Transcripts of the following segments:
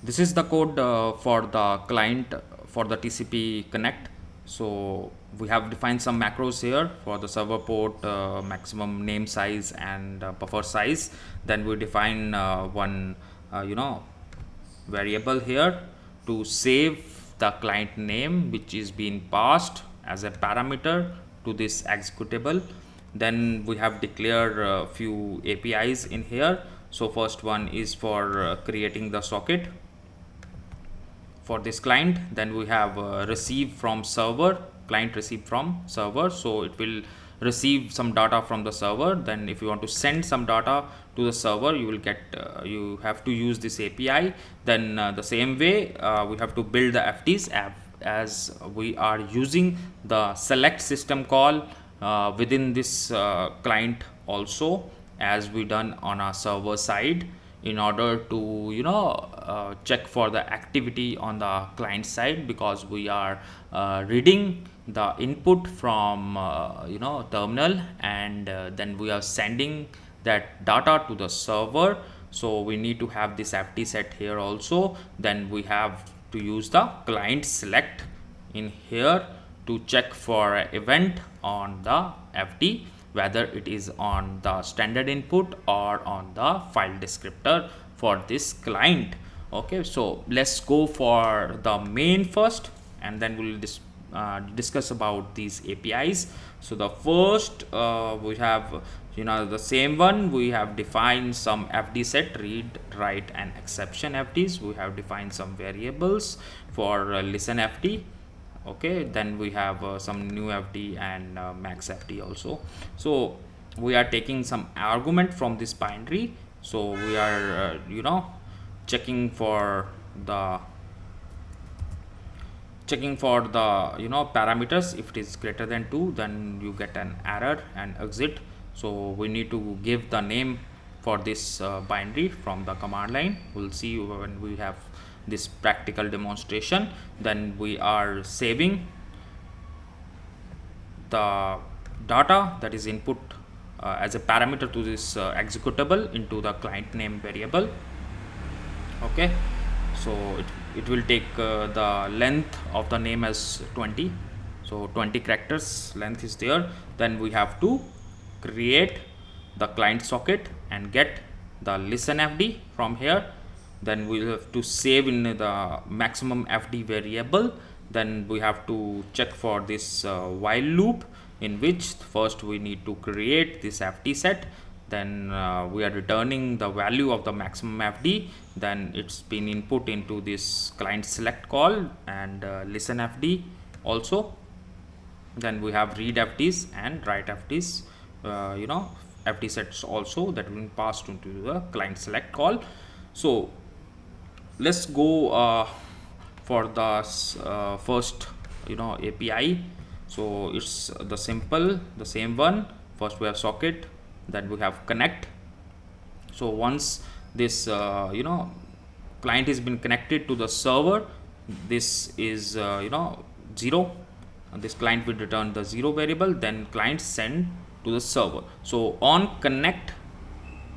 This is the code for the client for the TCP connect. So we have defined some macros here for the server port, maximum name size and buffer size. Then we define one variable here to save the client name, which is being passed as a parameter to this executable. Then we have declared a few APIs in here. So first one is for creating the socket for this client. Then we have receive from server, client receive from server. So it will receive some data from the server. Then if you want to send some data to the server, you will get you have to use this API. Then the same way we have to build the FTs as we are using the select system call within this client also, as we done on our server side, in order to check for the activity on the client side, because we are reading the input from terminal, and then we are sending that data to the server. So we need to have this FT set here also. Then we have to use the client select in here to check for an event on the FT, whether it is on the standard input or on the file descriptor for this client. Okay, so let's go for the main first, and then we'll discuss about these APIs. So the first we have the same one. We have defined some FD set, read, write and exception FDs. We have defined some variables for listen FD. Okay, then we have some new FD and max FD also. So we are taking some argument from this binary. So we are checking for the parameters. If it is greater than 2, then you get an error and exit. So we need to give the name for this binary from the command line. We'll see when we have this practical demonstration. Then we are saving the data that is input as a parameter to this executable into the client name variable. Okay, so it will take the length of the name as 20. So 20 characters length is there. Then we have to create the client socket and get the listen FD from here. Then we have to save in the maximum FD variable. Then we have to check for this while loop, in which first we need to create this FD set. Then we are returning the value of the maximum FD. Then it's been input into this client select call and listen FD also. Then we have read FDs and write FDs, FD sets also, that will be passed into the client select call. So let's go for the first API. So it's the same one. First we have socket, then we have connect. So once this client has been connected to the server, this is 0, and this client will return the 0 variable. Then client send to the server. So on connect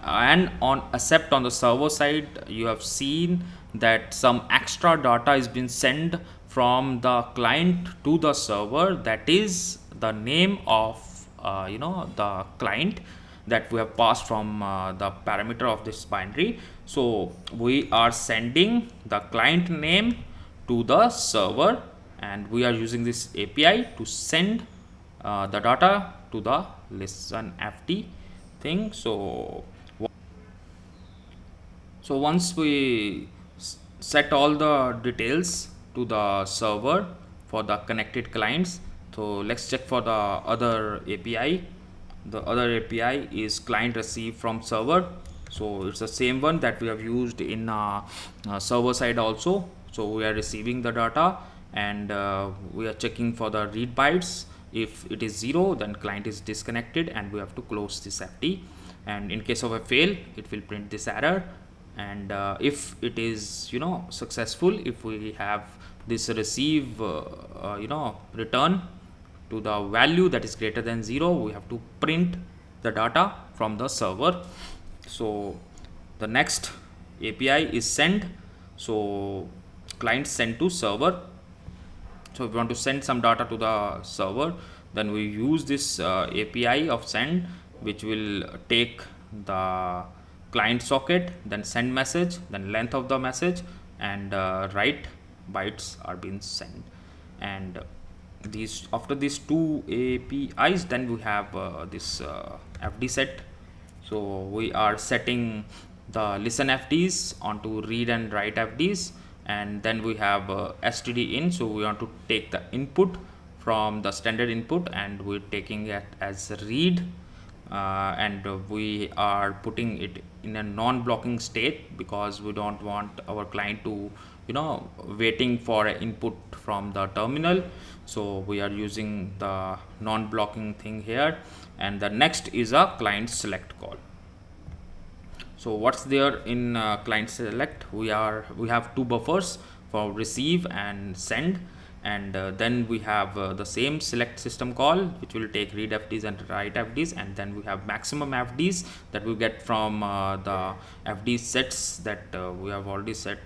and on accept on the server side, you have seen that some extra data is been sent from the client to the server. That is the name of the client that we have passed from the parameter of this binary. So we are sending the client name to the server, and we are using this API to send the data to the listen FD thing. So once we set all the details to the server for the connected clients, so let's check for the other API. The other API is client receive from server. So it's the same one that we have used in server side also. So we are receiving the data, and we are checking for the read bytes. If it is 0, then client is disconnected and we have to close this FD. And in case of a fail, it will print this error. And if it is successful, if we have this receive return to the value that is greater than 0, we have to print the data from the server. So the next API is send. So client send to server. So if we want to send some data to the server, then we use this API of send, which will take the client socket, then send message, then length of the message, and write bytes are being sent. And these, after these two APIs, then we have this FD set. So we are setting the listen FDs onto read and write FDs, and then we have std in. So we want to take the input from the standard input, and we're taking it as read, and we are putting it in a non-blocking state, because we don't want our client to waiting for an input from the terminal. So we are using the non-blocking thing here. And the next is a client select call. So what's there in client select? We have two buffers for receive and send, and then we have the same select system call, which will take read FDs and write FDs, and then we have maximum FDs that we get from the FD sets that we have already set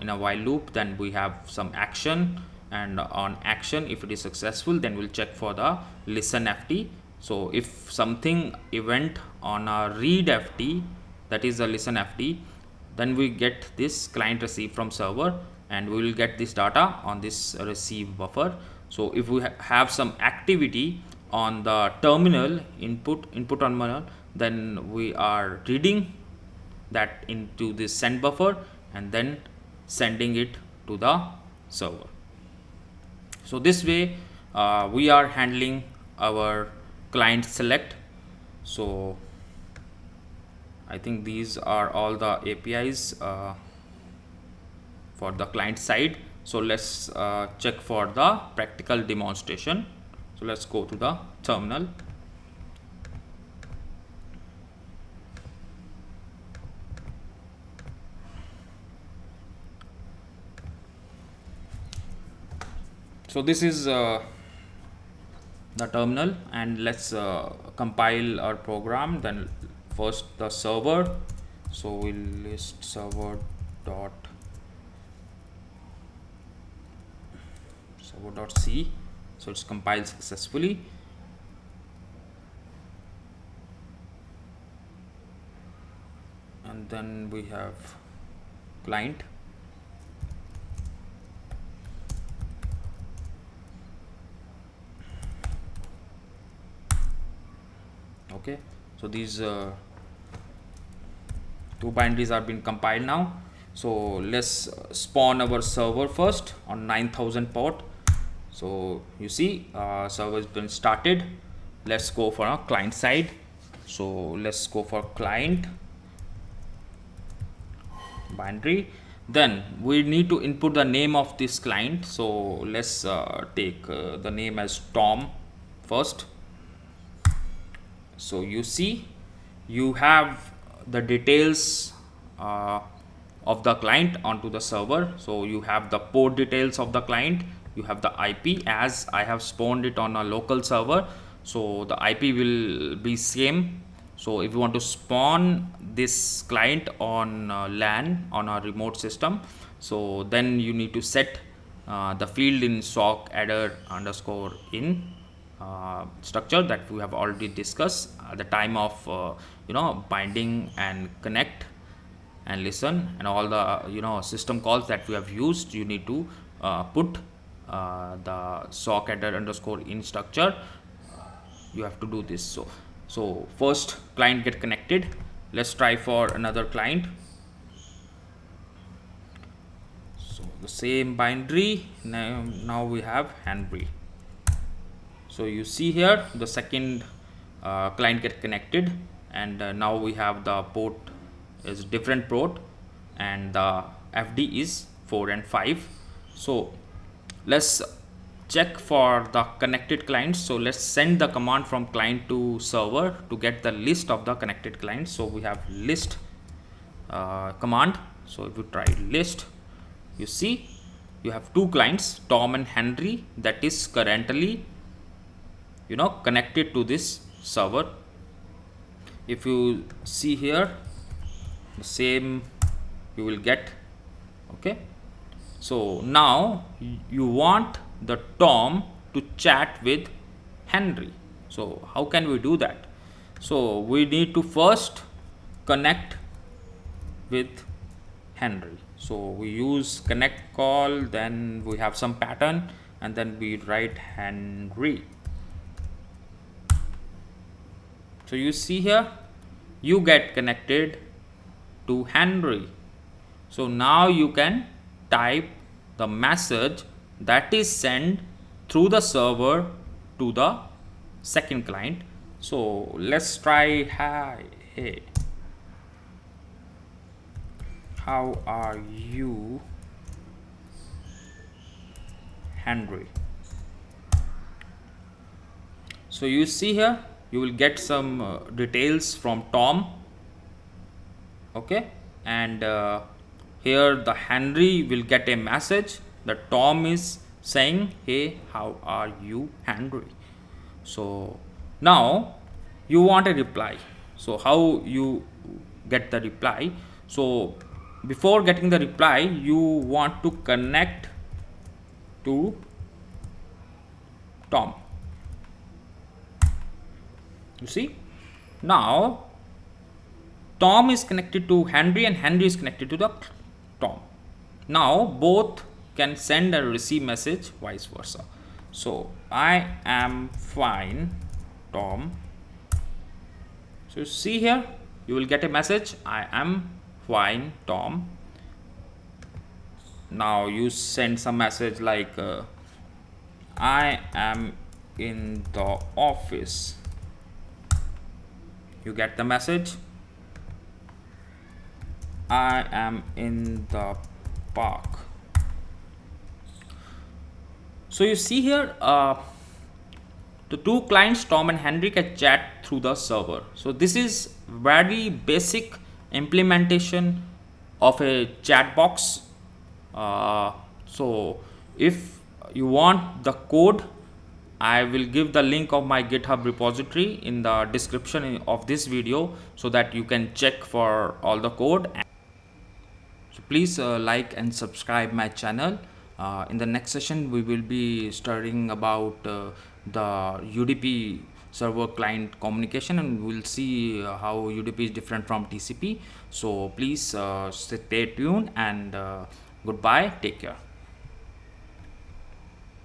in a while loop. Then we have some action, and on action, if it is successful, then we'll check for the listen FD. So if something event on a read FD, that is the listen FD, then we get this client receive from server, and we will get this data on this receive buffer. So if we have some activity on the terminal input terminal, then we are reading that into this send buffer and then sending it to the server. So this way we are handling our client select. So I think these are all the APIs for the client side. So let's check for the practical demonstration. So let's go to the terminal. So this is the terminal, and let's compile our program. Then first the server. So we'll list server.c. So it's compiled successfully. And then we have client. Okay, so these two binaries are being compiled now. So let's spawn our server first on 9000 port. So you see server has been started. Let's go for a client side. So let's go for client binary. Then we need to input the name of this client. So let's take the name as Tom first. So you see you have the details of the client onto the server. So you have the port details of the client, you have the IP, as I have spawned it on a local server, so the IP will be same. So if you want to spawn this client on LAN on a remote system, so then you need to set the field in sock adder underscore in structure that we have already discussed at the time of binding and connect and listen and all the system calls that we have used. You need to put the sock adder underscore in structure. You have to do this. So first client get connected. Let's try for another client. So the same binary. Now we have Hanbury. So you see here the second client get connected, and now we have the port is different port, and the FD is 4 and 5. So let's check for the connected clients. So let's send the command from client to server to get the list of the connected clients. So we have list command. So if you try list, you see you have two clients, Tom and Henry, that is currently connected to this server. If you see here, the same you will get Okay, so now you want the Tom to chat with Henry. So how can we do that? So we need to first connect with Henry. So we use connect call, then we have some pattern, and then we write Henry. So you see here, you get connected to Henry. So now you can type the message that is sent through the server to the second client. So let's try, hi, hey, how are you, Henry? So you see here, you will get some details from Tom. Okay, and here the Henry will get a message that Tom is saying, hey, how are you, Henry? So now you want a reply. So how you get the reply? So before getting the reply, you want to connect to Tom. You see, now Tom is connected to Henry and Henry is connected to the Tom. Now both can send and receive message vice versa. So I am fine, Tom. So see here, you will get a message, I am fine, Tom. Now you send some message like I am in the office. You get the message, I am in the park. So you see here, the two clients Tom and Henry can chat through the server. So this is very basic implementation of a chat box. So if you want the code, I will give the link of my GitHub repository in the description of this video so that you can check for all the code. So please like and subscribe my channel. In the next session we will be studying about the UDP server client communication, and we'll see how UDP is different from TCP. So please stay tuned, and goodbye, take care.